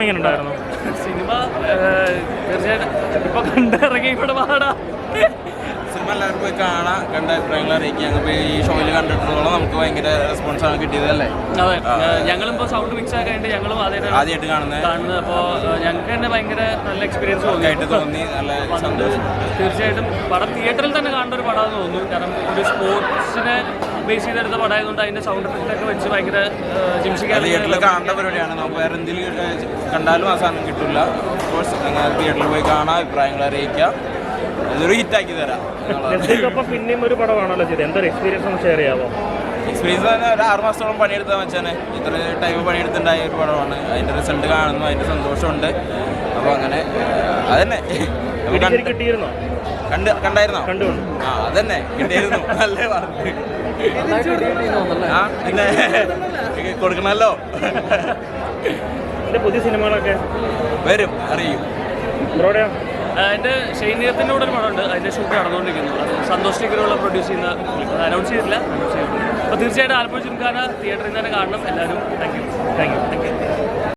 എങ്ങനെയുണ്ടായിരുന്നു സിനിമ? തീർച്ചയായിട്ടും ഇപ്പൊ കണ്ടിറങ്ങി ഇവിടെ പാടാ. സിനിമ എല്ലാവരും പോയി കാണാം, കണ്ട അഭിപ്രായങ്ങൾ അറിയിക്കുക. ഞങ്ങൾ ഈ ഷോയിൽ കണ്ടിട്ടുള്ളതാണ്, നമുക്ക് ഭയങ്കര റെസ്പോൺസാണ് കിട്ടിയതല്ലേ. അതെ, ഞങ്ങളും ഇപ്പോൾ സൗണ്ട് മിക്സ് ആക്കാണ്ട് ഞങ്ങളും ആദ്യമായിട്ട് കാണുന്നത്. അപ്പോൾ ഞങ്ങൾക്ക് തന്നെ ഭയങ്കര നല്ല എക്സ്പീരിയൻസ് തോന്നി, നല്ല സന്തോഷം. തീർച്ചയായിട്ടും പടം തിയേറ്ററിൽ തന്നെ കാണേണ്ട ഒരു പടമാണെന്ന് തോന്നുന്നു. കാരണം ഒരു സ്പോർട്സിനെ ബേസ് ചെയ്തെടുത്ത പടമായതുകൊണ്ട് അതിൻ്റെ സൗണ്ട് എഫക്റ്റ് ഒക്കെ വെച്ച് ഭയങ്കര ജിംസിക്കാൻ തിയേറ്ററിൽ കാണേണ്ട പരിപാടിയാണ്. നമുക്ക് വേറെ എന്തെങ്കിലും കണ്ടാലും ആ സാധനം കിട്ടില്ല. ഓഫ്കോഴ്സ് നിങ്ങൾ തിയേറ്ററിൽ പോയി കാണാം, അഭിപ്രായങ്ങൾ അറിയിക്കുക, ഇതൊരു ഹിറ്റാക്കി തരാം. പിന്നെയും ഒരു പടമാണല്ലോ ചെയ്തത്, എന്തൊരു എക്സ്പീരിയൻസ് ഒന്ന് ഷെയർ ചെയ്യാമോ? എക്സ്പീരിയൻസ് തന്നെ ഒരു 6 മാസത്തോളം പണിയെടുത്താൽ വെച്ചാൽ ഇത്ര ടൈം പണിയെടുത്തുണ്ടായ ഒരു പടമാണ്. അതിൻ്റെ റിസൾട്ട് കാണുന്നു, അതിൻ്റെ സന്തോഷമുണ്ട്. അപ്പോൾ അങ്ങനെ അതന്നെ കിട്ടിയിരുന്നോ? കണ്ടായിരുന്നോ? കണ്ടു. ആ അതന്നെ കിട്ടിയിരുന്നു. നല്ല പറഞ്ഞു. ആ പിന്നെ കൊടുക്കണമല്ലോ. എൻ്റെ പുതിയ സിനിമകളൊക്കെ വരും, അറിയും. ബ്രോഡയോ? എൻ്റെ ഷൈനിയത്തിൻ്റെ കൂടെ ഒരു പടമുണ്ട്, അതിൻ്റെ ഷൂട്ട് നടന്നുകൊണ്ടിരിക്കുന്നു. അത് സന്തോഷ് ടിക്കറുള്ള പ്രൊഡ്യൂസ് ചെയ്യുന്ന, അനൗൺസ് ചെയ്തിട്ടില്ല. അപ്പോൾ തീർച്ചയായിട്ടും ആലപ്പുഴ ജിംഖാന തിയേറ്ററിൽ നിന്ന് തന്നെ കാണണം എല്ലാവരും. Thank you.